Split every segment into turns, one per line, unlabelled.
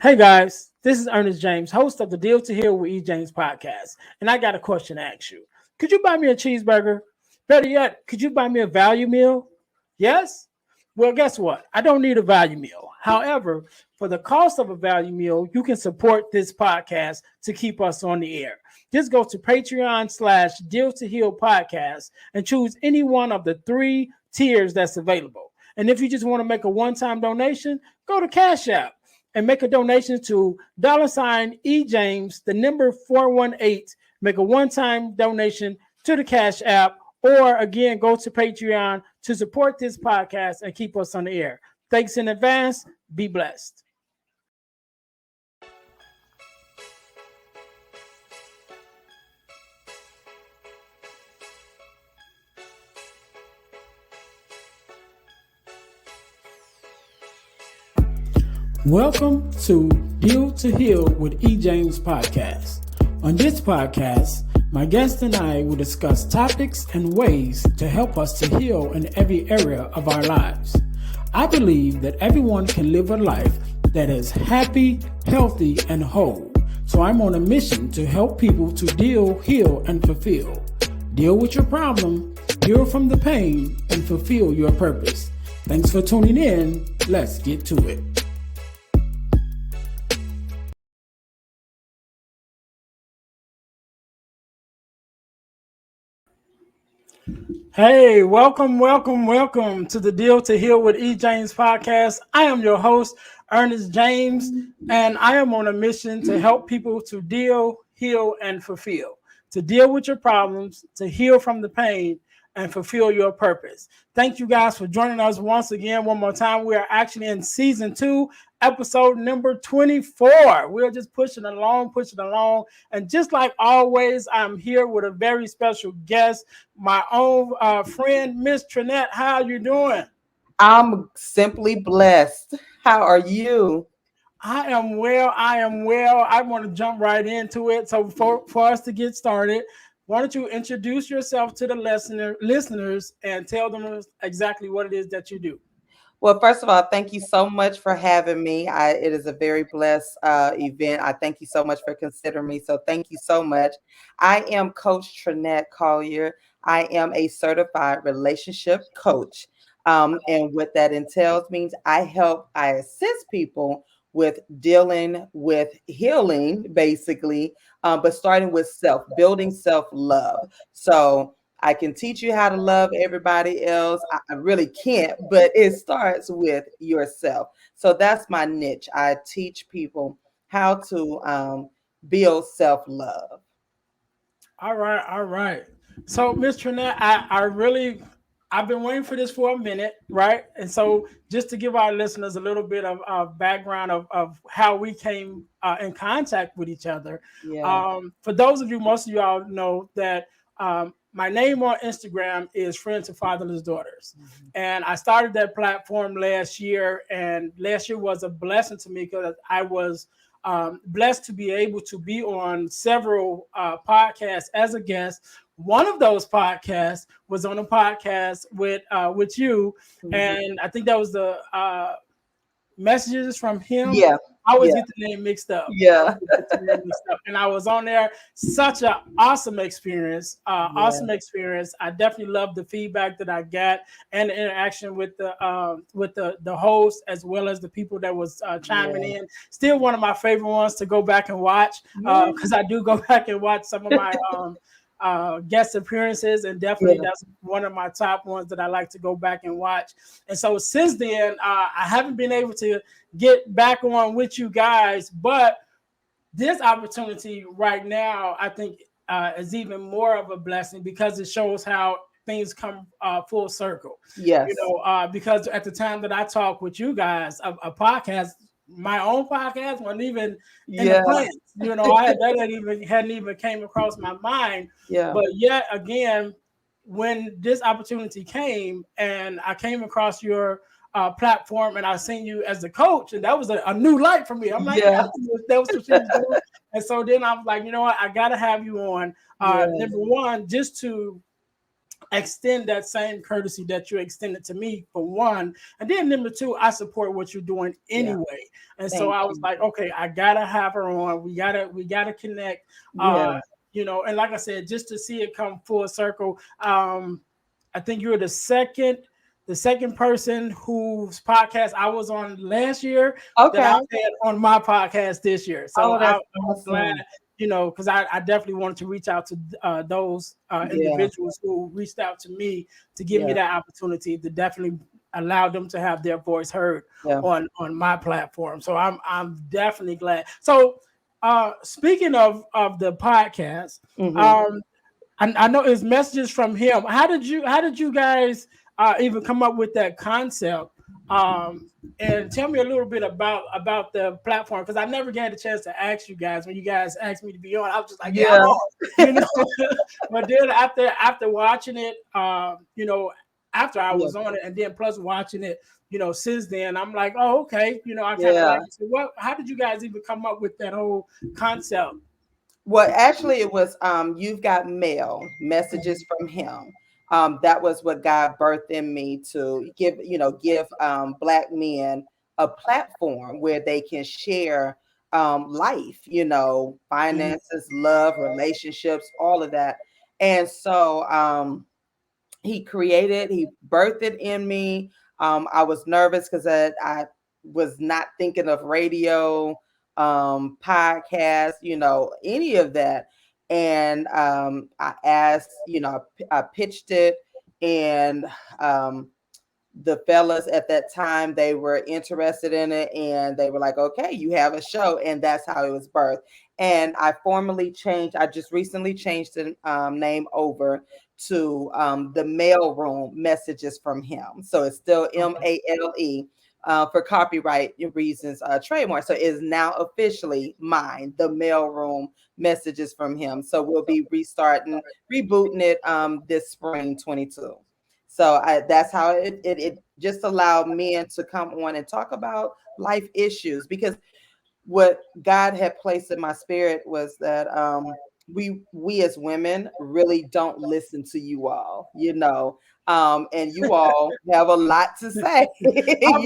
Hey guys, this is Earnest James, host of the Deal to Heal with E. James podcast, and I got a question to ask you. Could you buy me a cheeseburger? Better yet, could you buy me a value meal? Yes? Well, guess what? I don't need a value meal. However, for the cost of a value meal, you can support this podcast to keep us on the air. Just go to Patreon/Deal to Heal podcast and choose any one of the three tiers that's available. And if you just want to make a one-time donation, go to Cash App and make a donation to $E James, the number 418. Make a one-time donation to the Cash App, or again, go to Patreon to support this podcast and keep us on the air. Thanks in advance. Be blessed. Welcome to Deal to Heal with E. James podcast. On this podcast, my guest and I will discuss topics and ways to help us to heal in every area of our lives. I believe that everyone can live a life that is happy, healthy, and whole. So I'm on a mission to help people to deal, heal, and fulfill. Deal with your problem, heal from the pain, and fulfill your purpose. Thanks for tuning in. Let's get to it. Hey, welcome to the Deal to Heal with E. James podcast. I am your host, Earnest James, and I am on a mission to help people to deal, heal, and fulfill. To deal with your problems, to heal from the pain, and fulfill your purpose. Thank you guys for joining us once again. One more time, we are actually in season 2, episode number 24. We're just pushing along. And just like always, I'm here with a very special guest, my own friend, Miss Trinette. How are you doing?
I'm simply blessed. How are you?
I am well. I want to jump right into it. So for us to get started, why don't you introduce yourself to the listeners and tell them exactly what it is that you do?
Well, first of all, thank you so much for having me. It is a very blessed event. I thank you so much for considering me. So thank you so much. I am Coach Trinette Collier. I am a certified relationship coach. And what that entails means I assist people with dealing with healing, basically, but starting with building self-love. So I can teach you how to love everybody else. I really can't, but it starts with yourself. So that's my niche. I teach people how to build self-love.
All right. So, Miss Trinette, I've been waiting for this for a minute, right? And so, just to give our listeners a little bit of background of how we came in contact with each other.
Yeah.
For those of you, most of y'all know that my name on Instagram is Friends of Fatherless Daughters. Mm-hmm. And I started that platform last year. And last year was a blessing to me because I was blessed to be able to be on several podcasts as a guest. One of those podcasts was on a podcast with you, mm-hmm. and I think that was the messages from him.
Yeah,
I always get the name mixed up.
Yeah,
and I was on there. Such an awesome experience. Awesome experience. I definitely loved the feedback that I got and the interaction with the host as well as the people that was chiming in. Still one of my favorite ones to go back and watch because I do go back and watch some of my guest appearances, and definitely that's one of my top ones that I like to go back and watch. And so since then, I haven't been able to get back on with you guys, but this opportunity right now, I think, is even more of a blessing because it shows how things come full circle.
Yes,
because at the time that I talk with you guys, a podcast. My own podcast wasn't even in the plans. Hadn't even came across my mind.
Yeah.
But yet again, when this opportunity came and I came across your platform and I seen you as a coach, and that was a new light for me. I'm like, that was what she was doing. And so then I was like, you know what, I gotta have you on. Number one, just to extend that same courtesy that you extended to me, for one. And then number two, I support what you're doing
Yeah.
anyway. And so
Thank
I was
you.
like, okay, I gotta have her on. We gotta connect.
Yeah.
And like I said, just to see it come full circle. I think you're the second person whose podcast I was on last year that
Okay.
I've had on my podcast this year. So
Oh, that's
I'm glad,
awesome.
because I definitely wanted to reach out to those
Yeah.
individuals who reached out to me to give me
Yeah.
that opportunity to definitely allow them to have their voice heard
Yeah.
on my platform. So I'm definitely glad. So speaking of the podcast,
Hmm.
um, I know it's messages from him. How did you guys even come up with that concept? And tell me a little bit about the platform, because I never got a chance to ask you guys when you guys asked me to be on. I was just like, yeah, I'm
Yeah.
on, you know. But then after watching it, after I
Yeah.
was on it, and then plus watching it, since then, I'm like, oh, okay, I kind of
Yeah.
like it. So how did you guys even come up with that whole concept?
Well, actually, it was you've got mail messages
Mhm.
from him. That was what God birthed in me to give Black men a platform where they can share life,
Mhm.
finances, love, relationships, all of that. And so he birthed it in me. I was nervous because I was not thinking of radio, podcast, any of that. And I asked, I pitched it, and um, the fellas at that time, they were interested in it, and they were like, okay, you have a show. And that's how it was birthed. And I just recently changed the name over to the mail room messages from him. So it's still MALE. For copyright reasons, trademark. So it is now officially mine, the mailroom messages from him. So we'll be rebooting it this spring 22. So that's how it just allowed men to come on and talk about life issues, because what God had placed in my spirit was that we as women really don't listen to you all, and you all have a lot to say,
I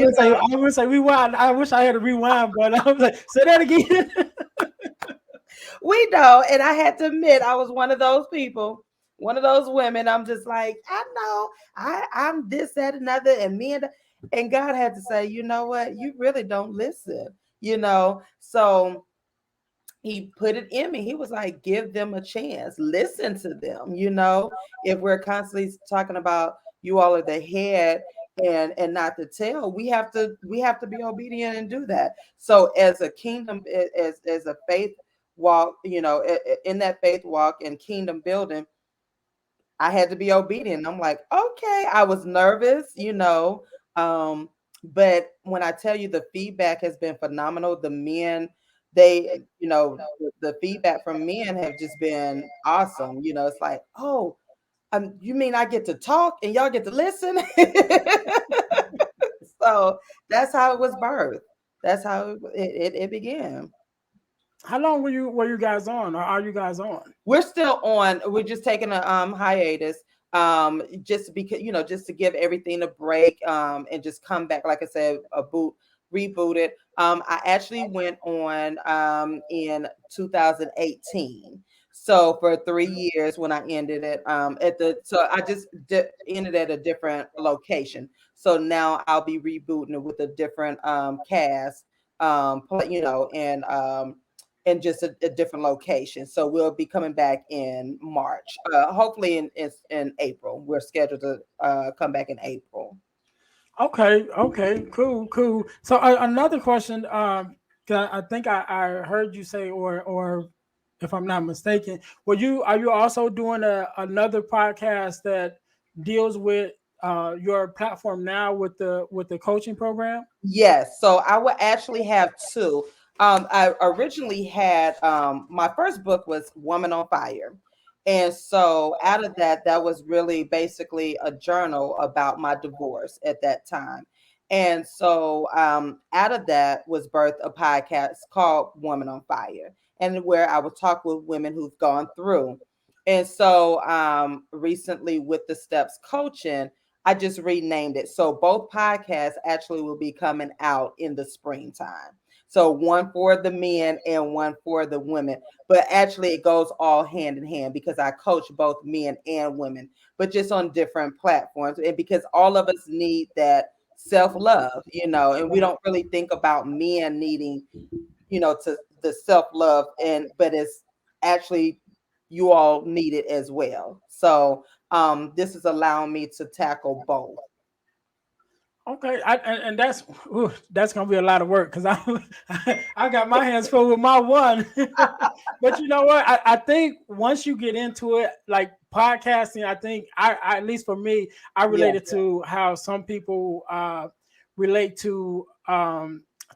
would say, rewind. I wish I had a rewind, but I was like, say that again.
We know, and I had to admit I was one of those people, one of those women. I'm just like, I know, I'm this, that, another, and me and God had to say, you know what, you really don't listen, So he put it in me. He was like, give them a chance, listen to them. If we're constantly talking about you all are the head and not the tail, we have to be obedient and do that. So as a kingdom, as a faith walk, in that faith walk and kingdom building, I had to be obedient. I'm like, okay. I was nervous, but when I tell you the feedback has been phenomenal, the men, the feedback from men have just been awesome. It's like, oh, you mean I get to talk and y'all get to listen? So that's how it was birthed. That's how it began.
How long were you guys on, or are you guys on?
We're still on. We're just taking a hiatus, just because just to give everything a break, and just come back. Like I said, reboot it. I actually went on in 2018. So for 3 years when I ended it, so I just ended at a different location. So now I'll be rebooting it with a different cast, and just a different location. So we'll be coming back in March. Hopefully in April. We're scheduled to come back in April.
Okay, cool. So another question, 'cause I think I heard you say, or if I'm not mistaken, are you also doing another podcast that deals with your platform now with the coaching program?
Yes. So I will actually have two. I originally had my first book was Woman on Fire. And so out of that, that was really basically a journal about my divorce at that time. And so out of that was birthed a podcast called Woman on Fire, and where I would talk with women who've gone through. And so recently with the Steps Coaching, I just renamed it. So both podcasts actually will be coming out in the springtime. So one for the men and one for the women. But actually it goes all hand in hand because I coach both men and women, but just on different platforms. And because all of us need that self-love, and we don't really think about men needing, to the self-love, but it's actually you all need it as well. So this is allowing me to tackle both.
Okay, and that's gonna be a lot of work because I got my hands full with my one. But you know what? I think once you get into it, like podcasting, I think I at least for me, I related to how some people relate to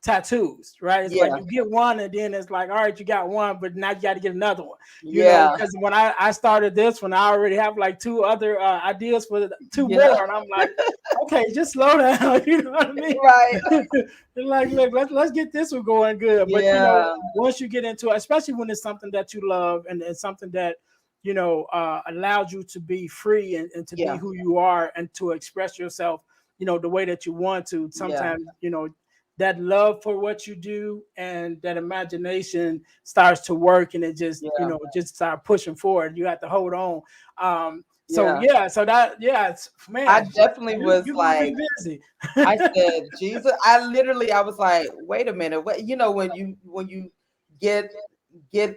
tattoos, right? It's like you get one and then it's like, all right, you got one, but now you got to get another one. Because when I started this one, I already have like two other ideas for two more, and I'm like, okay, just slow down. You know what I mean?
Right.
Like, look, let's get this one going good. But once you get into it, especially when it's something that you love and it's something that allows you to be free and to be who you are and to express yourself, the way that you want to. Sometimes, that love for what you do and that imagination starts to work, and it just just start pushing forward. You have to hold on. So it's, man,
I definitely was
you
like
busy.
I said, Jesus, I was like, wait a minute. What, when you get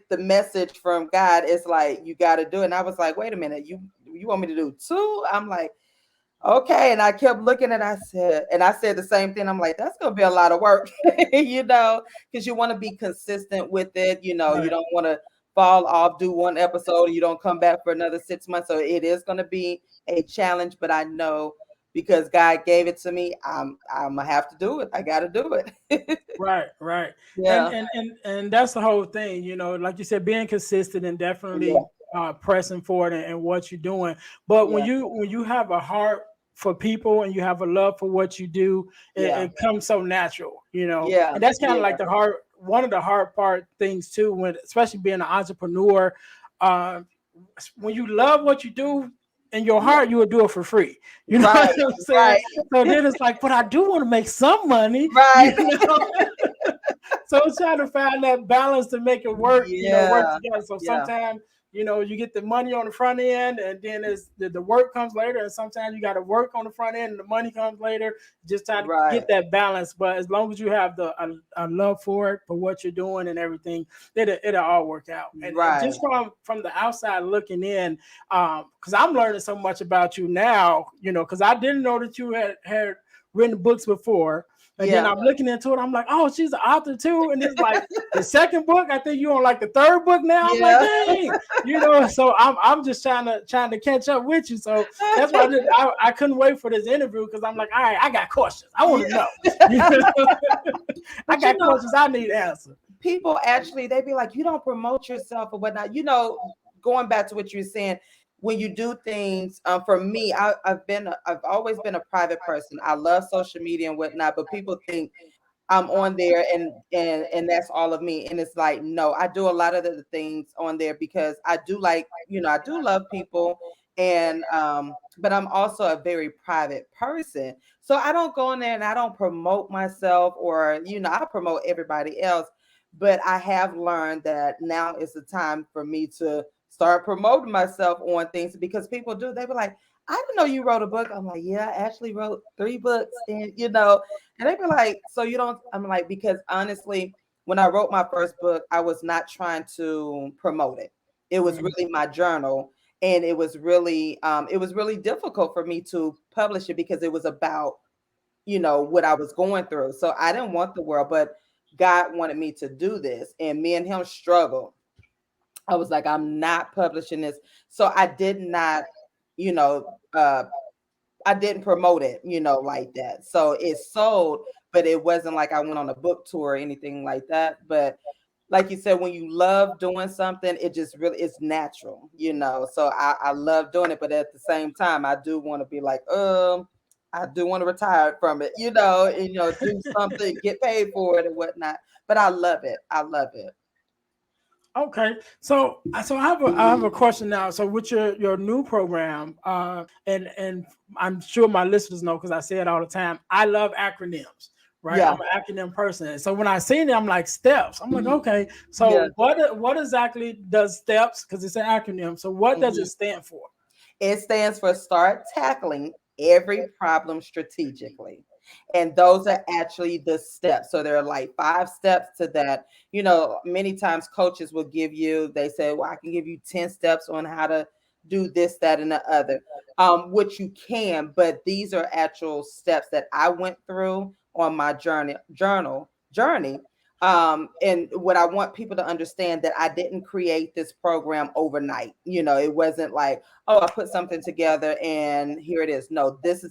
the message from God, it's like you got to do it. And I was like, wait a minute, you want me to do two? I'm like, okay. And I kept looking and I said the same thing. I'm like, that's going to be a lot of work, because you want to be consistent with it. You don't want to fall off, do one episode, and you don't come back for another 6 months. So it is going to be a challenge, but I know because God gave it to me, I'm going to have to do it. I got to do it.
Right.
Yeah.
And that's the whole thing, like you said, being consistent and definitely pressing forward and what you're doing. But when you have a heart for people and you have a love for what you do, it comes so natural, and that's kind of like one of the hard part things too, especially being an entrepreneur. When you love what you do in your heart, you will do it for free. You know what I'm saying? Right. So then it's like, but I do want to make some money.
Right.
So it's trying to find that balance to make it work, work together. So sometimes, you get the money on the front end and then the work comes later. And sometimes you got to work on the front end and the money comes later. Just try to get that balance. But as long as you have a love for it, for what you're doing and everything, it'll all work out. And just from the outside looking in, because I'm learning so much about you now, because I didn't know that you had written books before. And then I'm looking into it. I'm like, oh, she's an author too. And it's like the second book. I think you're on like the third book now. I'm like, dang, So I'm just trying to catch up with you. So that's why I couldn't wait for this interview because I'm like, all right, I got questions. I want to know. I got questions I need answered.
People actually, they be like, you don't promote yourself or whatnot. Going back to what you're saying. When you do things, for me, I've always been a private person. I love social media and whatnot, but people think I'm on there and that's all of me. And it's like, no, I do a lot of the things on there because I do like, I do love people. And but I'm also a very private person. So I don't go in there and I don't promote myself or, I promote everybody else. But I have learned that now is the time for me to start promoting myself on things because people do. They were like, I didn't know you wrote a book. I'm like, yeah, I actually wrote 3 books. And, and they be like, so you don't, I'm like, because honestly, when I wrote my first book, I was not trying to promote it. It was really my journal. And it was really difficult for me to publish it because it was about, what I was going through. So I didn't want the world, but God wanted me to do this. And me and him struggled. I was like, I'm not publishing this. So I did not, I didn't promote it, like that. So it sold, but it wasn't like I went on a book tour or anything like that. But like you said, when you love doing something, it just really it's natural, So I love doing it, but at the same time, I do want to be like, I do want to retire from it, and do something, get paid for it and whatnot. But I love it. I love it.
Okay, so I have a question now. So with your new program, and I'm sure my listeners know because I say it all the time. I love acronyms, right?
Yeah.
I'm an acronym person. So when I see them, I'm like steps. I'm like, okay.
Yeah.
So what exactly does steps? Because it's an acronym. So what does it
Mhm.
stand for?
It stands for start tackling every problem strategically. And those are actually the steps. So there are like 5 steps to that. Many times coaches will give you, they say, well, I can give you 10 steps on how to do this, that, and the other, which you can, but these are actual steps that I went through on my journey. And what I want people to understand that I didn't create this program overnight. It wasn't like, oh, I put something together and here it is. No, these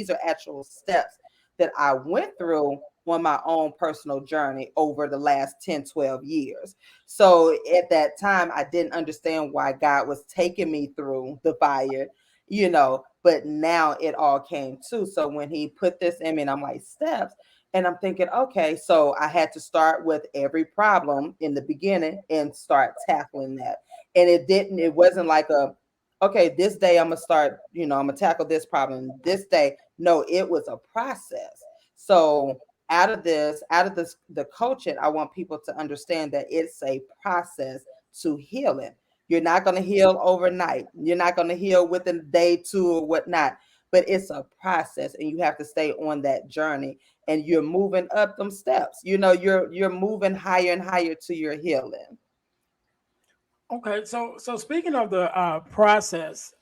are actual steps that I went through on my own personal journey over the last 10, 12 years. So at that time, I didn't understand why God was taking me through the fire, but now it all came to. So when he put this in me, and I'm like, steps. And I'm thinking, okay, so I had to start with every problem in the beginning and start tackling that. And it wasn't like okay, this day I'm gonna start, I'm gonna tackle this problem this day. No, it was a process. So out of this, the coaching, I want people to understand that it's a process to healing. You're not gonna heal overnight. You're not gonna heal within day two or whatnot, but it's a process, and you have to stay on that journey. And you're moving up them steps. You're moving higher and higher to your healing.
Okay, so speaking of the process,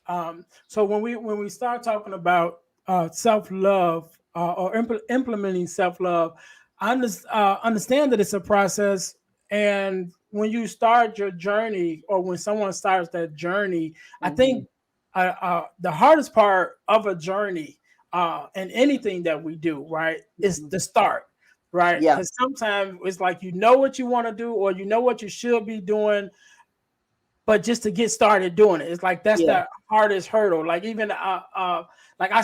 so when we start talking about self love or implementing self love, understand that it's a process, and when you start your journey or when someone starts that journey, I
Mhm.
think the hardest part of a journey and anything that we do, right, is
Mhm.
the start, right?
Yeah.
Because sometimes it's like you know what you want to do or you know what you should be doing, but just to get started doing it, it's like that's
Yeah.
the hardest hurdle. Like even like I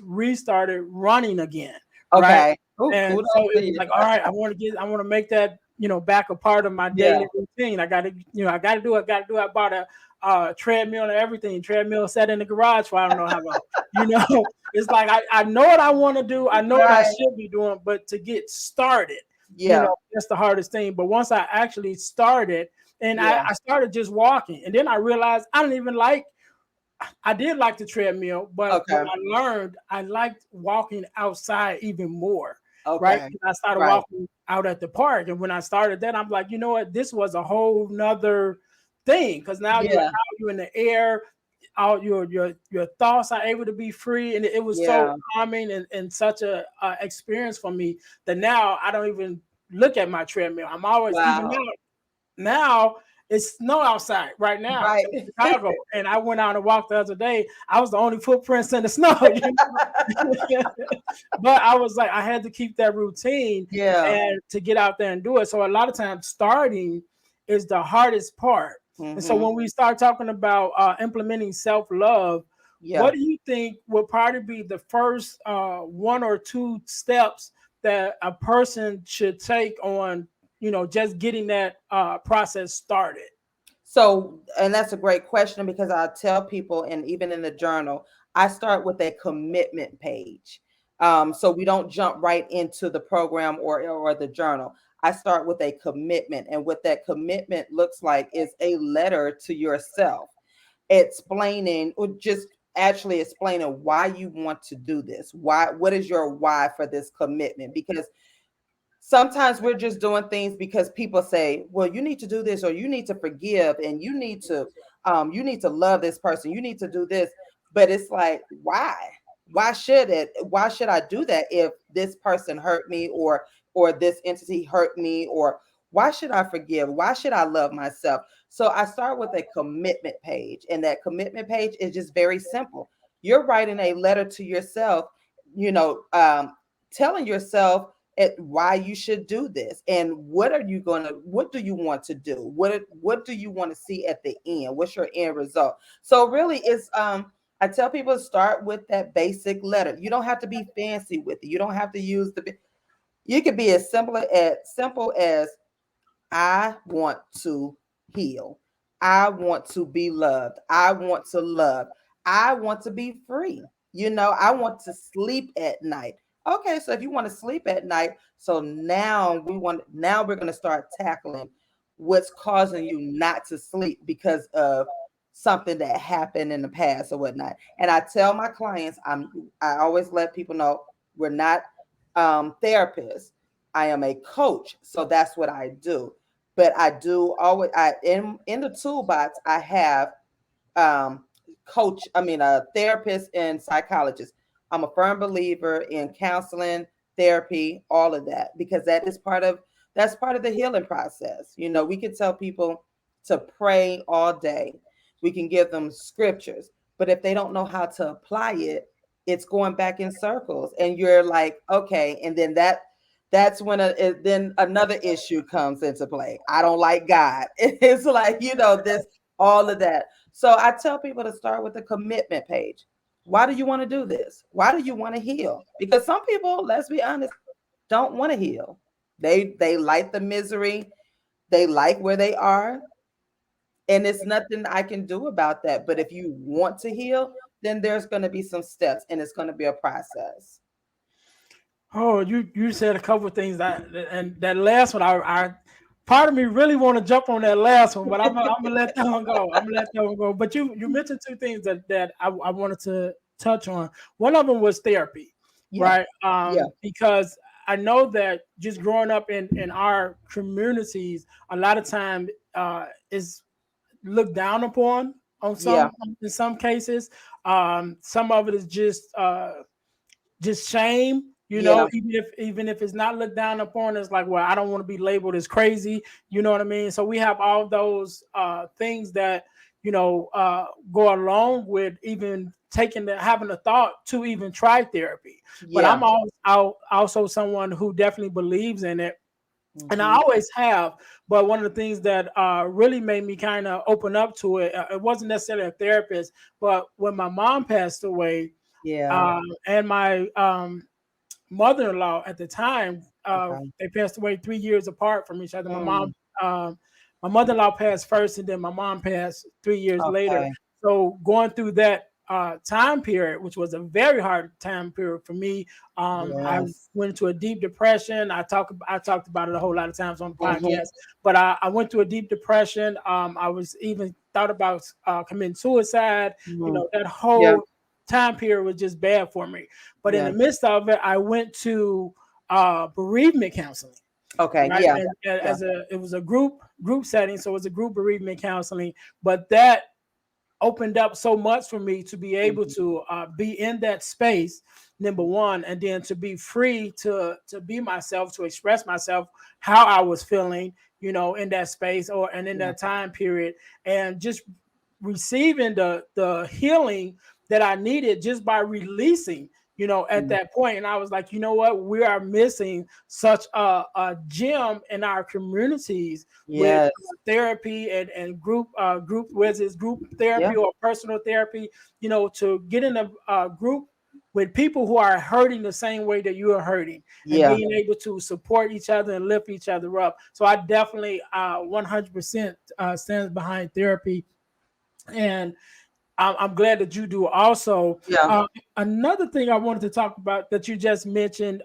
restarted running again, right?
Okay. Oh,
And
kudos
so it
to
was
you.
like, all right, I want to make that back a part of my
Yeah.
daily routine. I got to do it. Got to do it. I bought a treadmill and everything. Treadmill sat in the garage for I don't know how long. It's like I know what I want to do. I know what I
Right.
should be doing, but to get started,
Yeah.
that's the hardest thing. But once I actually started, and
Yeah.
I started just walking, and then I realized I didn't even like. I did like the treadmill, but what
Okay.
I learned, I liked walking outside even more. Right?
Okay.
I started
Right.
walking out at the park, and when I started that, I'm like, you know what? This was a whole nother thing because now you're
Yeah.
out, you're in the air. All your thoughts are able to be free, and it was so
Yeah.
calming and such a experience for me that now I don't even look at my treadmill. I'm always even
Wow.
now it's snow outside right now
Right.
in Chicago, and I went out and walked the other day. I was the only footprints in the snow, but I was like, I had to keep that routine
Yeah.
and to get out there and do it. So a lot of times, starting is the hardest part. And so
Mhm.
when we start talking about implementing self love, what
Yeah.
do you think would probably be the first one or two steps that a person should take on just getting that process started?
So, and that's a great question because I tell people, and even in the journal, I start with a commitment page. So we don't jump right into the program or the journal. I start with a commitment, and what that commitment looks like is a letter to yourself, explaining or just actually explaining why you want to do this. What is your why for this commitment? Because sometimes we're just doing things because people say, well, you need to do this, or you need to forgive, and you need to love this person, you need to do this. But it's like, why should I do that if this person hurt me, or this entity hurt me, or why should I forgive, why should I love myself? So I start with a commitment page, and that commitment page is just very simple. You're writing a letter to yourself, you know um, telling yourself why you should do this, and what do you want to do, what do you want to see at the end, what's your end result. So really it's I tell people to start with that basic letter. You don't have to be fancy with it. You don't have to use you could be as simple as I want to heal. I want to be loved. I want to love. I want to be free. I want to sleep at night. Okay, so if you want to sleep at night, so now we're going to start tackling what's causing you not to sleep because of something that happened in the past or whatnot. And I tell my clients, I always let people know we're not therapists. I am a coach, so that's what I do. But I do always in the toolbox I have a therapist and psychologist. I'm a firm believer in counseling, therapy, all of that, because that's part of the healing process. We can tell people to pray all day. We can give them scriptures, but if they don't know how to apply it, it's going back in circles. And you're like, okay, and then that's when then another issue comes into play. I don't like God. It's like, this, all of that. So I tell people to start with a commitment page. Why do you want to do this? Why do you want to heal? Because some people, let's be honest, don't want to heal. They like the misery. They like where they are. And it's nothing I can do about that. But if you want to heal, then there's going to be some steps and it's going to be a process.
Oh, you said a couple of things and that last one, I part of me really want to jump on that last one, but I'm gonna let that one go. I'm gonna let that one go. But you mentioned two things that I wanted to touch on. One of them was therapy, right? Because I know that just growing up in our communities, a lot of time is looked down upon on in some cases. Some of it is just shame. Even if it's not looked down upon, it's like, well, I don't want to be labeled as crazy. You know what I mean? So we have all those things that go along with even having a thought to even try therapy. But I'm also someone who definitely believes in it. Mm-hmm. And I always have, but one of the things that really made me kind of open up to it, it wasn't necessarily a therapist, but when my mom passed away, and my mother-in-law at the time, they passed away 3 years apart from each other. My mother-in-law passed first, and then my mom passed 3 years later. So going through that time period, which was a very hard time period for me, I went into a deep depression. I talked about it a whole lot of times on the podcast, but I went through a deep depression. I was even thought about committing suicide. That whole time period was just bad for me. But in the midst of it, I went to bereavement counseling.
Okay.
Right? It was a group setting, so it was a group bereavement counseling. But that opened up so much for me to be able to be in that space, number one, and then to be free to be myself, to express myself, how I was feeling, in that space and in that time period, and just receiving the healing that I needed just by releasing, at that point. And I was like, you know what, we are missing such a gem in our communities with therapy and group whether it's group therapy or personal therapy, to get in a group with people who are hurting the same way that you are hurting, and being able to support each other and lift each other up. So I definitely 100% stand behind therapy. And I'm glad that you do also. Another thing I wanted to talk about that you just mentioned.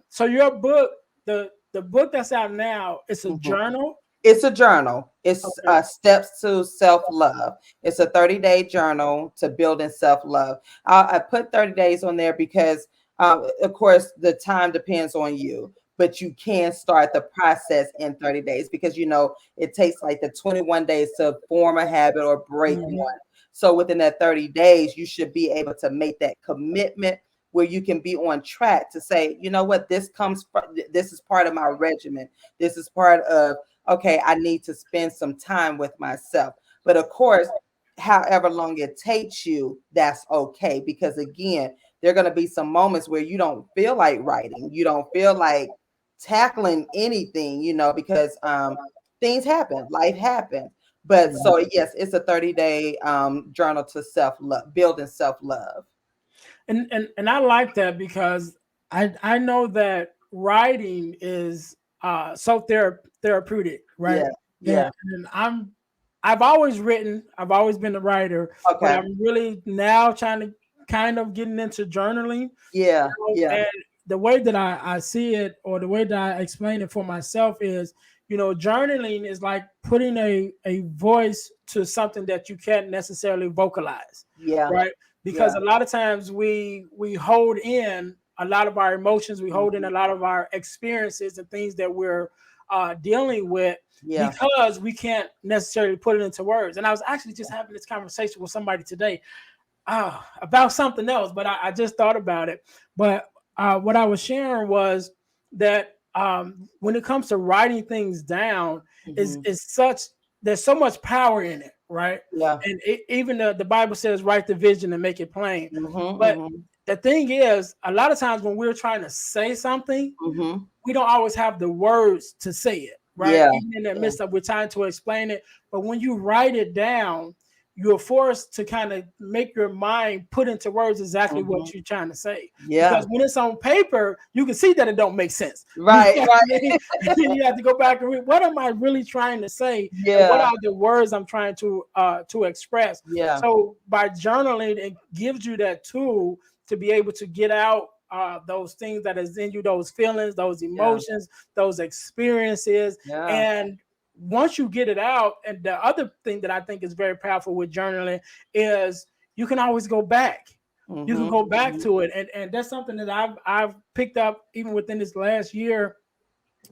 So your book, the book that's out now, it's a journal.
It's a journal. It's Steps to Self-Love. It's a 30-day journal to building self-love. I put 30 days on there because, of course, the time depends on you. But you can start the process in 30 days because, it takes like the 21 days to form a habit or break one. So within that 30 days, you should be able to make that commitment where you can be on track to say, you know what, this is part of my regimen. This is part of, okay, I need to spend some time with myself. But of course, however long it takes you, that's okay. Because again, there are going to be some moments where you don't feel like writing. You don't feel like tackling anything, because things happen, life happens. But so yes, it's a 30-day journal to self-love, building self-love.
And I like that because I know that writing is so therapeutic, right?
Yeah.
And I've always written, I've always been a writer, but
Okay.
I'm really now trying to kind of getting into journaling.
Yeah. Yeah.
And the way that I see it, or the way that I explain it for myself is, journaling is like putting a voice to something that you can't necessarily vocalize,
Yeah.
right? Because a lot of times we hold in a lot of our emotions, we hold in a lot of our experiences and things that we're dealing with, because we can't necessarily put it into words. And I was actually just having this conversation with somebody today about something else, but I just thought about it. But what I was sharing was that when it comes to writing things down, is such there's so much power in it, right?
Yeah.
And even the Bible says, write the vision and make it plain. But
Mm-hmm.
the thing is, a lot of times when we're trying to say something,
Mm-hmm.
we don't always have the words to say it, right?
Yeah.
Even in the midst of we're trying to explain it. But when you write it down, you're forced to kind of make your mind put into words exactly what you're trying to say.
Yeah.
Because when it's on paper, you can see that it don't make sense.
Right.
You have to go back and read, what am I really trying to say?
Yeah.
And what are the words I'm trying to express?
Yeah.
So by journaling, it gives you that tool to be able to get out those things that is in you, those feelings, those emotions, those experiences.
Yeah.
And once you get it out, and the other thing that I think is very powerful with journaling is you can always go back. You can go back to it. And that's something that I've picked up even within this last year,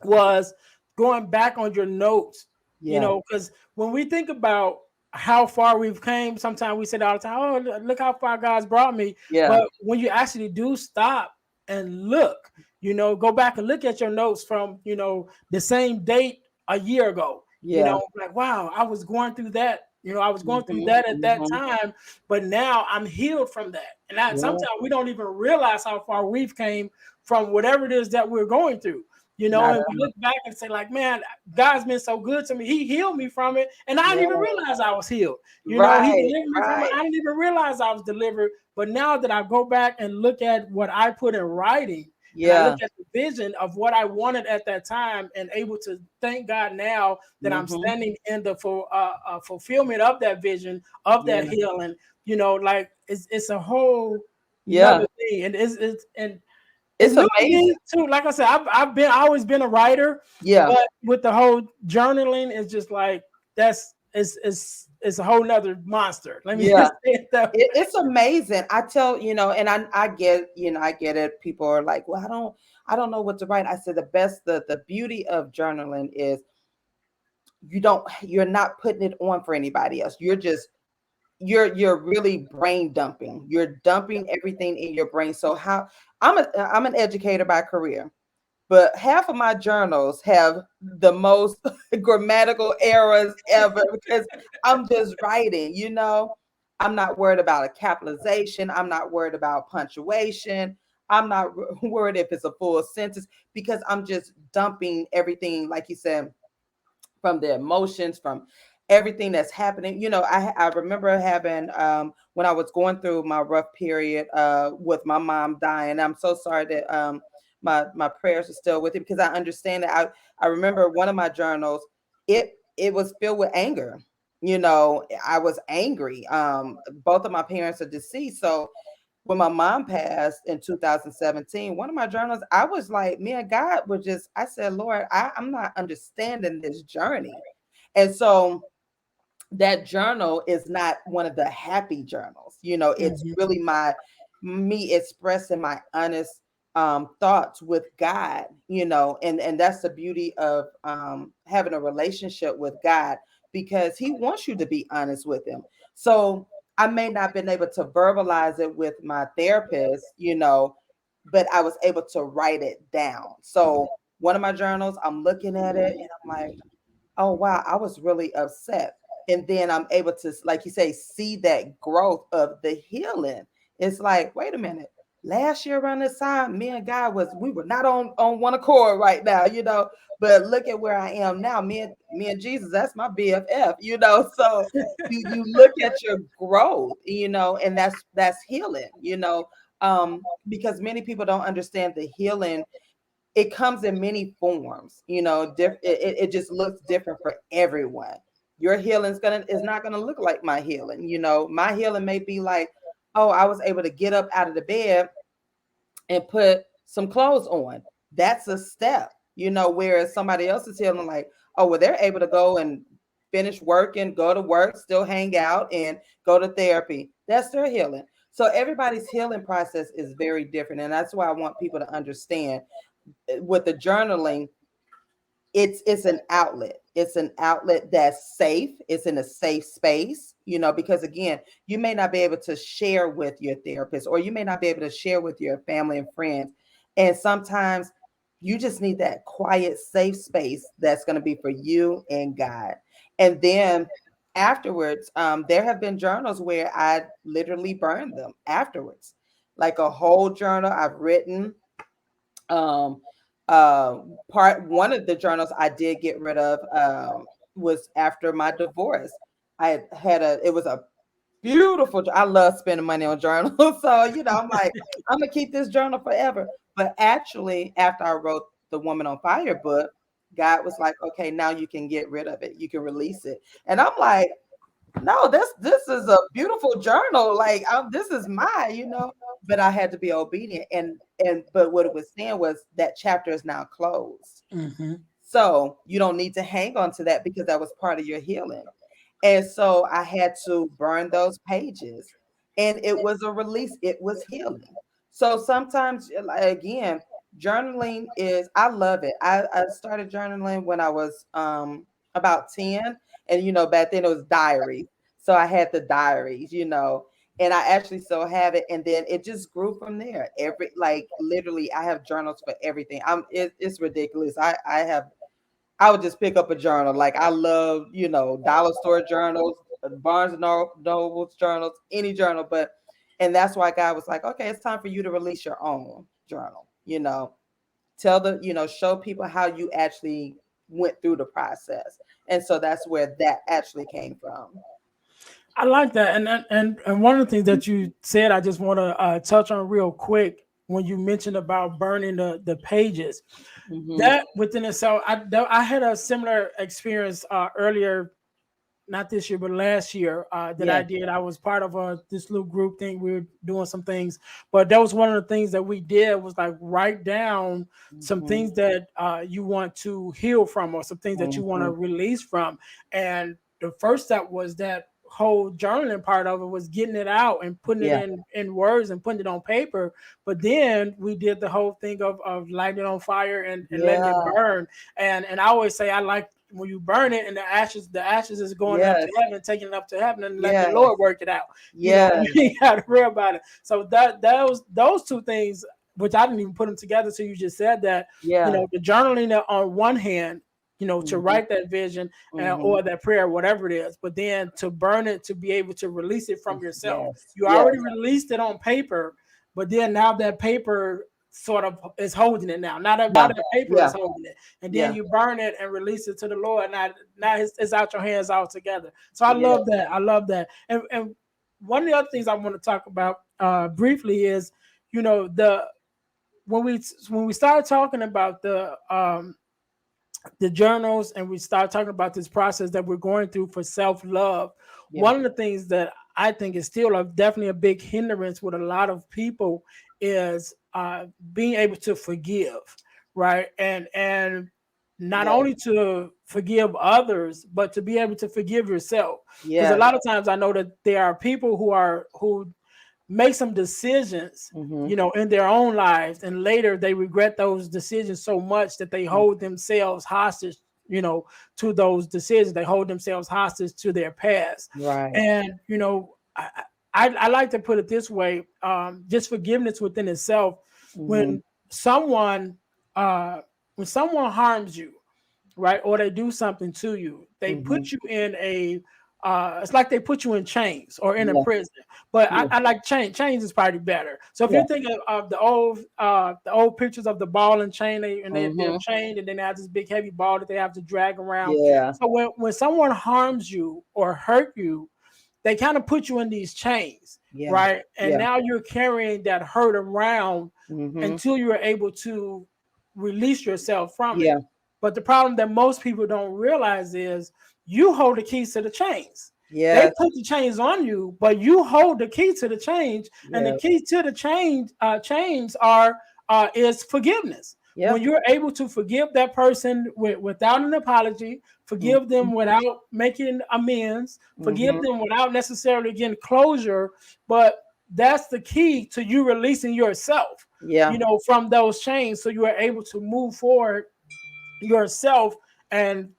was going back on your notes. Because when we think about how far we've came, sometimes we say all the time, oh, look how far God's brought me. But when you actually do stop and look, go back and look at your notes from, the same date a year ago, like, wow, I was going through that. I was going through that at that time, but now I'm healed from that. And sometimes we don't even realize how far we've came from whatever it is that we're going through. And we look back and say, like, man, God's been so good to me. He healed me from it. And I didn't even realize I was healed. He delivered me from it. I didn't even realize I was delivered. But now that I go back and look at what I put in writing, and I look at the vision of what I wanted at that time, and able to thank God now that I'm standing in the fulfillment of that vision, of that healing, like it's a whole another thing. And it's amazing too. Like I said, I've always been a writer. But with the whole journaling, it's just like it's a whole nother monster. Let me just say it that way.
It's amazing. I tell and I get it. People are like, well, I don't know what to write. I said the beauty of journaling is you're not putting it on for anybody else. You're really brain dumping. You're dumping everything in your brain. So I'm an educator by career, but half of my journals have the most grammatical errors ever, because I'm just writing, I'm not worried about a capitalization. I'm not worried about punctuation. I'm not worried if it's a full sentence, because I'm just dumping everything, like you said, from the emotions, from everything that's happening. I remember having when I was going through my rough period with my mom dying. I'm so sorry that my prayers are still with it, because I understand that. I remember one of my journals, it was filled with anger. I was angry. Both of my parents are deceased. So when my mom passed in 2017, one of my journals, I was like, me and God were just, I said, Lord, I'm not understanding this journey. And so that journal is not one of the happy journals. It's really me expressing my honest thoughts with God, and that's the beauty of having a relationship with God, because he wants you to be honest with him. So I may not have been able to verbalize it with my therapist, but I was able to write it down. So one of my journals, I'm looking at it and I'm like, oh, wow, I was really upset. And then I'm able to, like you say, see that growth of the healing. It's like, wait a minute. Last year around this time, me and God we were not on one accord right now, but look at where I am now. Me and Jesus, that's my BFF, So you look at your growth, and that's healing, because many people don't understand the healing it comes in many forms, it just looks different for everyone. Your healing is not gonna look like my healing. My healing may be like, oh, I was able to get up out of the bed and put some clothes on. That's a step, whereas somebody else is healing like, oh, well, they're able to go and finish work and go to work, still hang out and go to therapy. That's their healing. So everybody's healing process is very different. And that's why I want people to understand with the journaling, it's an outlet. It's an outlet that's safe. It's in a safe space, because again, you may not be able to share with your therapist, or you may not be able to share with your family and friends. And sometimes you just need that quiet, safe space that's going to be for you and God. And then afterwards, there have been journals where I literally burned them afterwards, like a whole journal I've written. One of the journals I did get rid of was after my divorce. It was a beautiful, I love spending money on journals. So, I'm like, I'm gonna keep this journal forever. But actually, after I wrote the Woman on Fire book, God was like, okay, now you can get rid of it. You can release it. And I'm like, no, this is a beautiful journal. Like, this is mine, but I had to be obedient. But what it was saying was that chapter is now closed.
Mm-hmm.
So you don't need to hang on to that because that was part of your healing. And so I had to burn those pages, and it was a release. It was healing. So sometimes, again, journaling I love it. I started journaling when I was about 10. And back then it was diaries. So I had the diaries, and I actually still have it. And then it just grew from there. Literally, I have journals for everything. It's ridiculous. I would just pick up a journal. Like, I love, dollar store journals, Barnes and Noble's journals, any journal. And that's why God was like, okay, it's time for you to release your own journal. Show people how you actually went through the process. And so that's where that actually came from.
I like that, and one of the things that you said, I just want to touch on real quick when you mentioned about burning the pages.
Mm-hmm.
That within itself, I had a similar experience earlier, not this year, but last year that I did. I was part of this little group thing. We were doing some things, but that was one of the things that we did was like write down some things that you want to heal from, or some things that you want to release from. And the first step was that whole journaling part of it was getting it out and putting it in words and putting it on paper. But then we did the whole thing of lighting it on fire and letting it burn. And I always say I like when you burn it and the ashes is going up to heaven, taking it up to heaven and let the Lord work it out. You got to worry about it. So those two things, which I didn't even put them together. So you just said that, the journaling on one hand, to write that vision or that prayer, whatever it is, but then to burn it, to be able to release it from yourself. You already released it on paper, but then now that paper sort of is holding it now. Now that paper is holding it. And then you burn it and release it to the Lord. Now it's out your hands altogether. So I love that. I love that. And one of the other things I want to talk about briefly is, when we started talking about the journals and we start talking about this process that we're going through for self-love, one of the things that I think is still definitely a big hindrance with a lot of people is being able to forgive, right? And not only to forgive others, but to be able to forgive yourself. Because a lot of times I know that there are people who make some decisions, in their own lives, and later they regret those decisions so much that they hold themselves hostage, to those decisions. They hold themselves hostage to their past.
Right.
And, I like to put it this way, just forgiveness within itself. When someone harms you, right, or they do something to you, they put you in it's like they put you in chains or in a prison. But I like chains. Chains is probably better. So if you think of the old pictures of the ball and chain, they're chained, and then they have this big heavy ball that they have to drag around. So when someone harms you or hurt you, they kind of put you in these chains, right? And now you're carrying that hurt around until you're able to release yourself from it.
Yeah.
But the problem that most people don't realize is you hold the keys to the chains. They
Yes.
put the chains on you, but you hold the key to the change, and the
Yeah.
key to the chains are is forgiveness.
Yeah.
When you're able to forgive that person without an apology, forgive them without making amends, forgive
Mm-hmm.
them without necessarily getting closure, but that's the key to you releasing yourself,
Yeah.
from those chains, so you are able to move forward yourself, and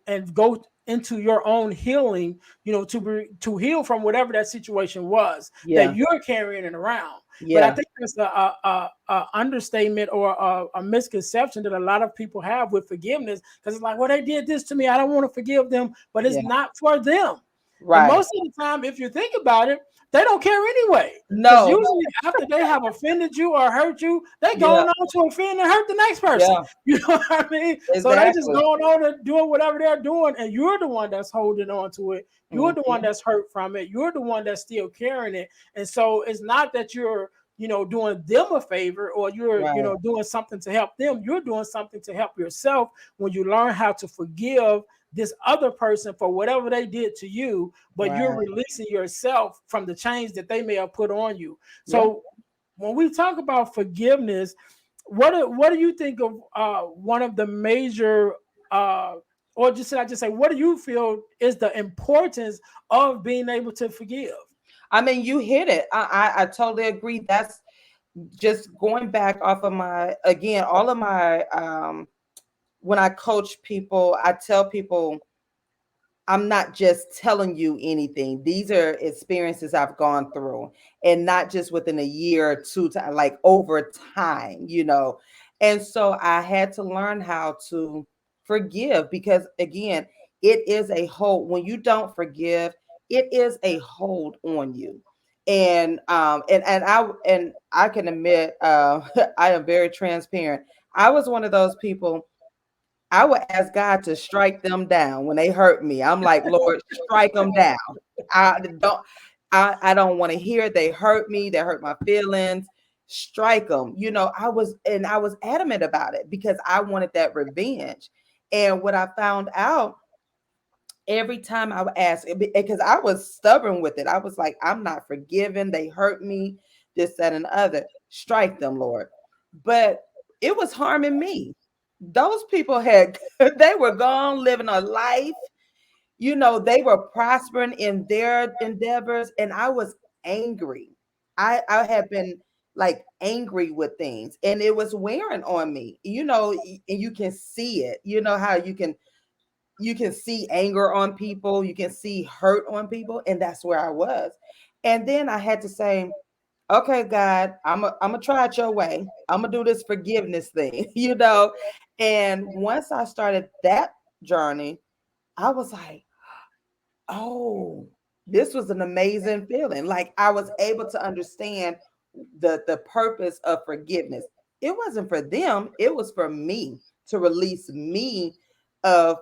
and go into your own healing, to heal from whatever that situation was that
Yeah.
you're carrying it around. But I
Yeah.
think that's a understatement, or a misconception that a lot of people have with forgiveness, because it's like, well, they did this to me, I don't want to forgive them, but it's
Yeah.
not for them. And
Right.
most of the time, if you think about it, they don't care anyway. Because
No.
usually after they have offended you or hurt you, they
Yeah.
going on to offend and hurt the next person.
Yeah.
You know what I mean? So they just
Exactly.
going on and doing whatever they're doing, and you're the one that's holding on to it. You're the one
Mm-hmm.
that's hurt from it. You're the one that's still carrying it. And so it's not that you're doing them a favor, or you're
Right.
doing something to help them. You're doing something to help yourself when you learn how to forgive this other person for whatever they did to you, but you're
Right.
releasing yourself from the chains that they may have put on you.
Yeah.
So when we talk about forgiveness, what do you think of one of the major or just I just say, what do you feel is the importance of being able to forgive?
I mean, you hit it. I totally agree. That's just going back off of my, again, all of my when I coach people, I tell people I'm not just telling you anything. These are experiences I've gone through, and not just within a year or two, like over time. And so I had to learn how to forgive, because again, it is a hold. When you don't forgive, it is a hold on you. And I can admit, I am very transparent. I was one of those people. I would ask God to strike them down when they hurt me. I'm like, Lord, strike them down. I don't, I don't want to hear they hurt me. They hurt my feelings. Strike them. I was adamant about it because I wanted that revenge. And what I found out every time I would ask, because I was stubborn with it. I was like, I'm not forgiven. They hurt me, this, that, and the other. Strike them, Lord. But it was harming me. Those people they were gone living a life. They were prospering in their endeavors, and I was angry. I had been like angry with things, and it was wearing on me. And you can see it. You know how you can see anger on people, you can see hurt on people, and that's where I was. And then I had to say, okay, God, I'm gonna try it your way. I'm gonna do this forgiveness thing. And once I started that journey, I was like, oh, this was an amazing feeling. Like I was able to understand the purpose of forgiveness. It wasn't for them, it was for me, to release me of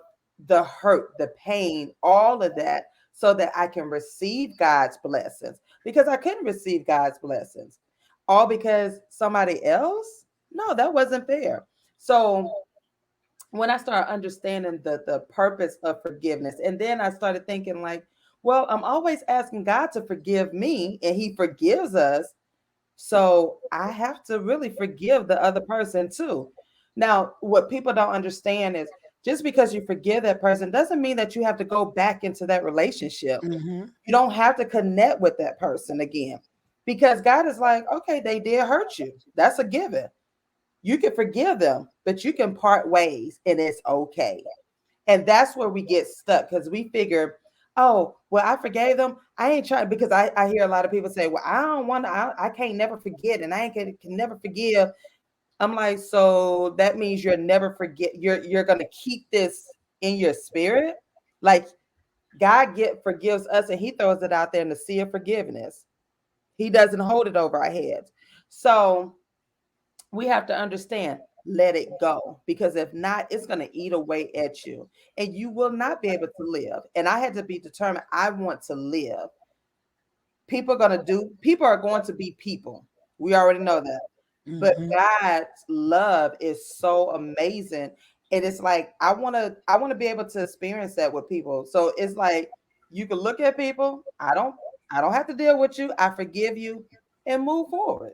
the hurt, the pain, all of that, so that I can receive God's blessings, because I couldn't receive God's blessings all because somebody else. No, that wasn't fair. So when I started understanding the purpose of forgiveness, and then I started thinking like, well, I'm always asking God to forgive me, and He forgives us. So I have to really forgive the other person too. Now, what people don't understand is, just because you forgive that person doesn't mean that you have to go back into that relationship.
Mm-hmm.
You don't have to connect with that person again, because God is like, okay, they did hurt you. That's a given. You can forgive them, but you can part ways, and it's okay. And that's where we get stuck, because we figure, oh, well, I forgave them. I ain't trying, because I hear a lot of people say, well, I don't want to, I can't never forget, and I ain't can never forgive. I'm like, so that means you're never forget, you're gonna keep this in your spirit. Like God forgives us, and He throws it out there in the sea of forgiveness. He doesn't hold it over our heads. So we have to understand, let it go, because if not, it's going to eat away at you, and you will not be able to live. And I had to be determined, I want to live. People are going to be people. We already know that. But God's love is so amazing. And it's like I want to be able to experience that with people. So it's like you can look at people, I don't have to deal with you. I forgive you and move forward.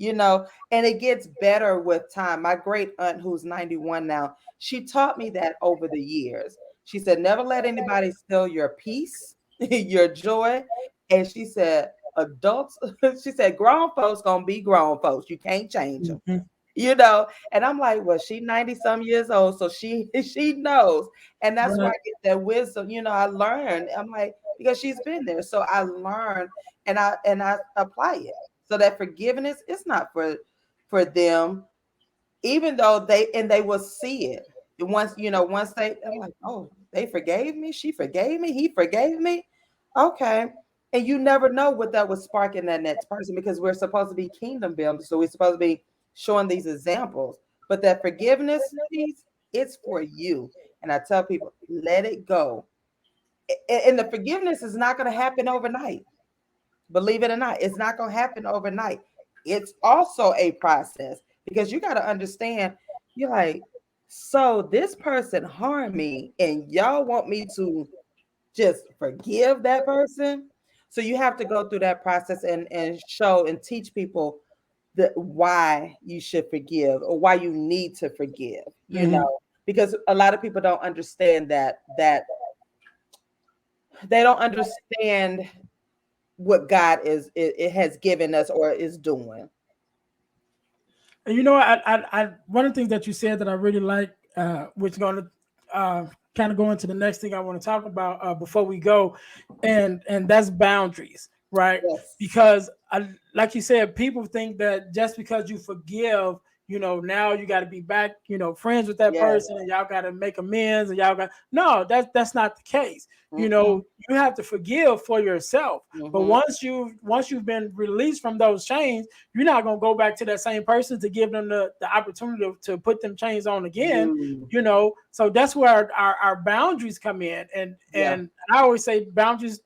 And it gets better with time. My great aunt, who's 91 now, she taught me that over the years. She said, never let anybody steal your peace, your joy. And she said, adults, she said, grown folks gonna be grown folks. You can't change them. And I'm like, well, she 90 some years old, so she knows. And that's why I get that wisdom. I learned. I'm like, because she's been there. So I learned and I apply it. So that forgiveness is not for them, even though they will see it. Once I'm like, oh, they forgave me, she forgave me, he forgave me. Okay. And you never know what that would spark in that next person, because we're supposed to be kingdom builders. So we're supposed to be showing these examples. But that forgiveness piece, it's for you. And I tell people, let it go. And the forgiveness is not going to happen overnight. Believe it or not, it's not going to happen overnight. It's also a process, because you got to understand, you're like, so this person harmed me and y'all want me to just forgive that person. So you have to go through that process and show and teach people why you should forgive, or why you need to forgive, because a lot of people don't understand that they don't understand what God it has given us or is doing.
And I one of the things that you said that I really like, which is going to kind of go into the next thing I want to talk about before we go, and that's boundaries, right?
Yes.
Because like you said, people think that just because you forgive, now you got to be back, friends with that person, and y'all got to make amends, and no, that's not the case. You have to forgive for yourself. But once you've been released from those chains, you're not going to go back to that same person to give them the opportunity to put them chains on again. So that's where our boundaries come in. And I always say boundaries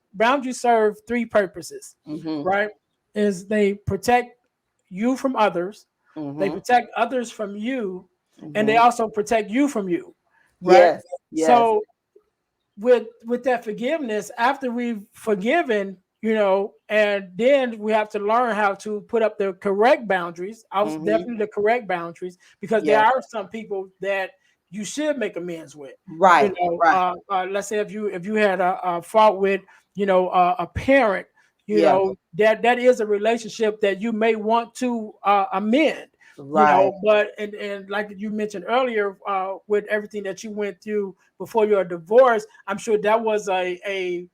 serve three purposes, right? Is they protect you from others, they protect others from you, and they also protect you from you, right?
Yes.
So with that forgiveness, after we've forgiven, and then we have to learn how to put up the correct boundaries. Definitely the correct boundaries, because there are some people that you should make amends with.
Right.
Let's say if you had a fault with, a parent, that is a relationship that you may want to amend.
Right.
But and like you mentioned earlier, with everything that you went through before your divorce, I'm sure that was a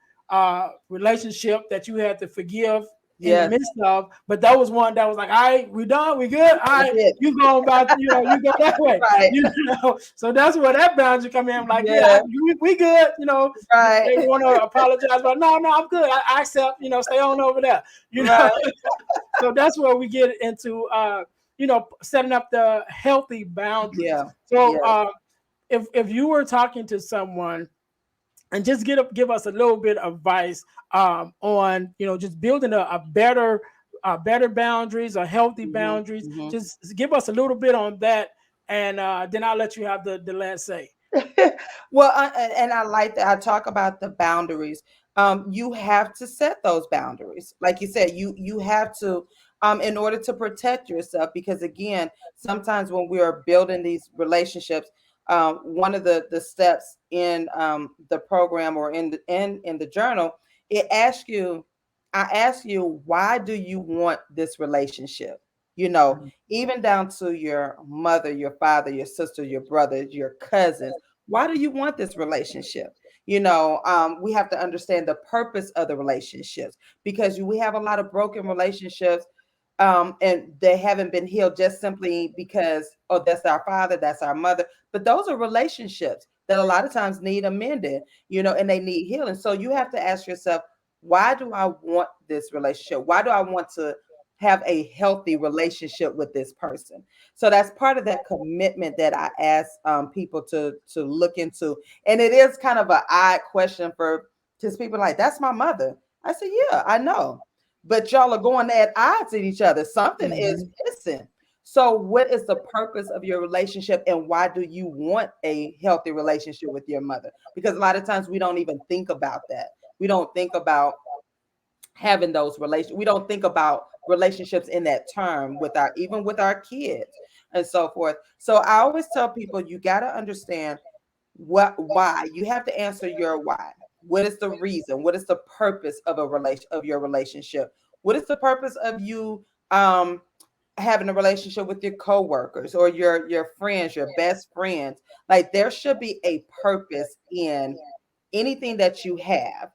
relationship that you had to forgive in the midst of. But that was one that was like, all right, we done, we good, all right, you go about, you go that way.
Right.
So that's where that boundary come in. I'm like, we good,
Right.
They want to apologize, but no, I'm good. I accept, stay on over there.
Right.
So that's where we get into setting up the healthy boundaries. So if you were talking to someone, and just give us a little bit of advice on just building a better boundaries, or healthy boundaries. Just give us a little bit on that, and then I'll let you have the last say.
Well, and I like that I talk about the boundaries. You have to set those boundaries, like you said. You have to, in order to protect yourself, because again, sometimes when we are building these relationships, one of the steps in the program, or in the journal, I ask you, why do you want this relationship? Even down to your mother, your father, your sister, your brother, your cousins. Why do you want this relationship? We have to understand the purpose of the relationships, because we have a lot of broken relationships, and they haven't been healed just simply because, oh, that's our father, that's our mother. But those are relationships that a lot of times need amended, and they need healing. So you have to ask yourself, why do I want this relationship? Why do I want to have a healthy relationship with this person? So that's part of that commitment that I ask people to look into. And it is kind of an odd question for just people like, that's my mother. I said, yeah, I know. But y'all are going at odds with each other. Something is missing. So what is the purpose of your relationship, and why do you want a healthy relationship with your mother? Because a lot of times we don't even think about that. We don't think about having those relations. We don't think about relationships in that term with our, even with our kids and so forth. So I always tell people, you got to understand why. You have to answer your why. What is the reason? What is the purpose of your relationship? What is the purpose of you having a relationship with your coworkers or your friends, your best friends? Like, there should be a purpose in anything that you have,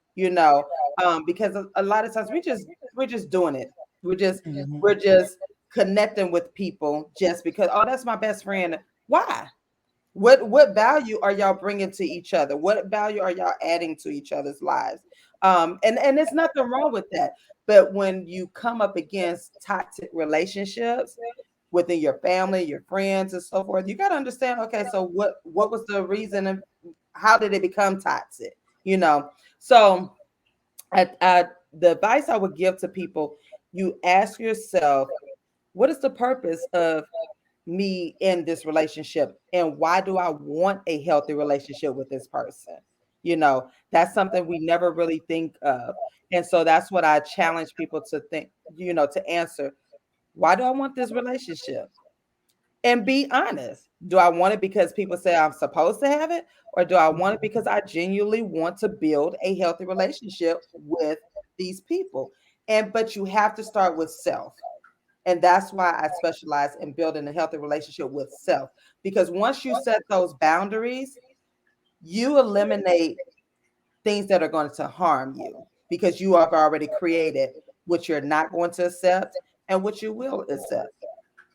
because a lot of times we're just doing it. We're just connecting with people just because, oh, that's my best friend. Why? What value are y'all bringing to each other? What value are y'all adding to each other's lives? And there's nothing wrong with that. But when you come up against toxic relationships within your family, your friends, and so forth, you got to understand, okay, so what was the reason, and how did it become toxic? So the advice I would give to people, you ask yourself, what is the purpose of me in this relationship, and why do I want a healthy relationship with this person? That's something we never really think of. And so that's what I challenge people to think, to answer. Why do I want this relationship? And be honest. Do I want it because people say I'm supposed to have it? Or do I want it because I genuinely want to build a healthy relationship with these people? But you have to start with self. And that's why I specialize in building a healthy relationship with self. Because once you set those boundaries, you eliminate things that are going to harm you, because you have already created what you're not going to accept and what you will accept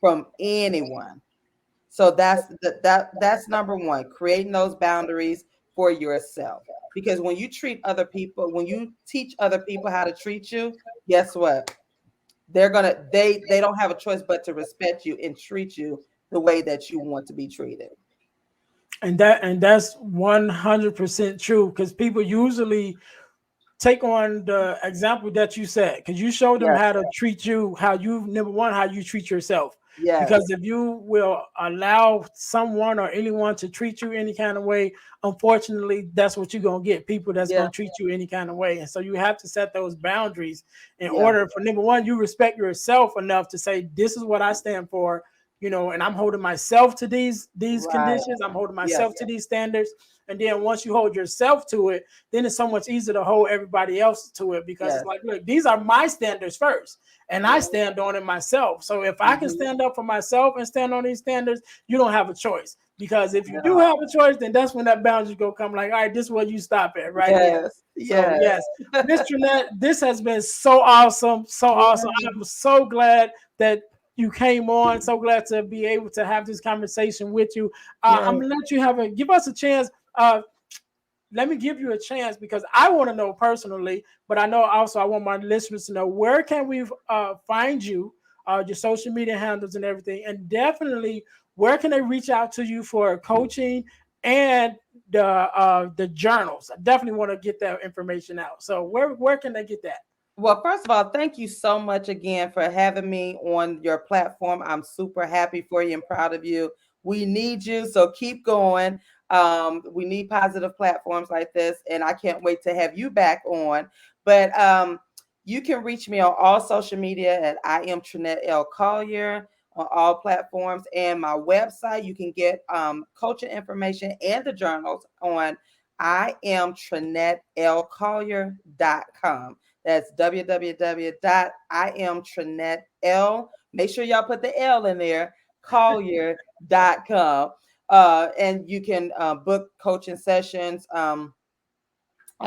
from anyone. So that's number one, creating those boundaries for yourself. Because when you treat other people, when you teach other people how to treat you, guess what? They don't have a choice but to respect you and treat you the way that you want to be treated.
And that's 100% true, because people usually take on the example that you said, because you showed them
Yes,
how to treat you, how you, number one, how you treat yourself. Because
yes,
if you will allow someone or anyone to treat you any kind of way, unfortunately, that's what you're going to get, people that's
yeah,
going to treat you any kind of way. And so you have to set those boundaries in
yeah,
order for, number one, you respect yourself enough to say, this is what I stand for, and I'm holding myself to these
right,
conditions. I'm holding
yes,
myself to these standards. And then once you hold yourself to it, then it's so much easier to hold everybody else to it, because
yes,
it's like, look, these are my standards first, and I
yeah,
stand on it myself. So if I can
mhm,
stand up for myself and stand on these standards, you don't have a choice. Because if you do
yeah,
have a choice, then that's when that boundary go come. Like, all right, this is where you stop at right here.
yes,
So
yes,
yes, Miss Trinette, this has been so awesome, so awesome.
yeah,
I'm so glad that you came on. So glad to be able to have this conversation with you. I'm
yes,
gonna let you give us a chance. Let me give you a chance, because I want to know personally, but I know also I want my listeners to know, where can we find you, your social media handles and everything, and definitely where can they reach out to you for coaching and the journals. I definitely want to get that information out. So where can they get that?
Well, first of all, thank you so much again for having me on your platform. I'm super happy for you and proud of you. We need you, so keep going. We need positive platforms like this, and I can't wait to have you back on. But you can reach me on all social media at I am Trinette L. Collier on all platforms, and my website. You can get coaching information and the journals on I am TrinetteLCollier.com. That's www.IamTrinetteL. Make sure y'all put the L in there, Collier.com. And you can book coaching sessions. I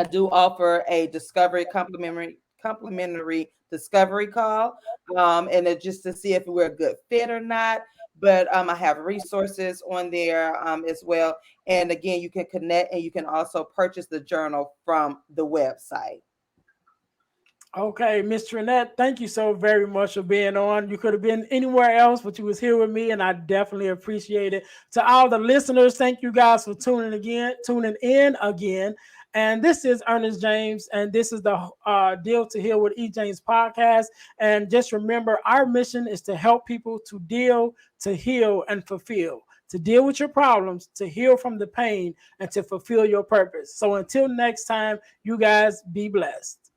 do offer a complimentary discovery call, and it just to see if we're a good fit or not. But I have resources on there as well. And again, you can connect, and you can also purchase the journal from the website.
Okay, Miss Trinette, thank you so very much for being on. You could have been anywhere else, but you was here with me, and I definitely appreciate it. To all the listeners, thank you guys for tuning in again. And this is Earnest James, and this is the Deal to Heal with E. James podcast. And just remember, our mission is to help people to deal, to heal, and fulfill. To deal with your problems, to heal from the pain, and to fulfill your purpose. So until next time, you guys be blessed.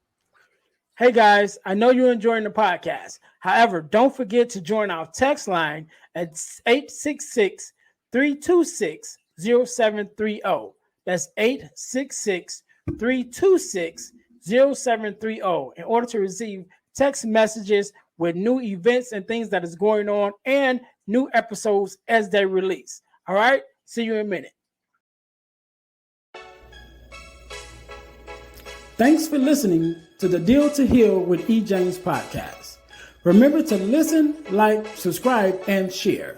Hey guys, I know you're enjoying the podcast. However, don't forget to join our text line at 866-326-0730. That's 866-326-0730 in order to receive text messages with new events and things that is going on and new episodes as they release. All right, see you in a minute. Thanks for listening to the Deal to Heal with E. James podcast. Remember to listen, like, subscribe, and share.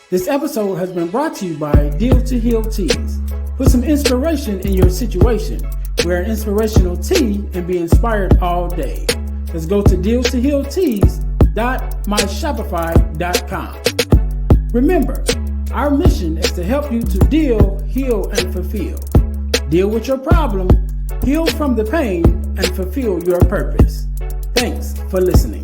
This episode has been brought to you by Deal to Heal Teas. Put some inspiration in your situation. Wear an inspirational tea and be inspired all day. Let's go to dealtohealteas.myshopify.com. Remember, our mission is to help you to deal, heal, and fulfill. Deal with your problem, heal from the pain, and fulfill your purpose. Thanks for listening.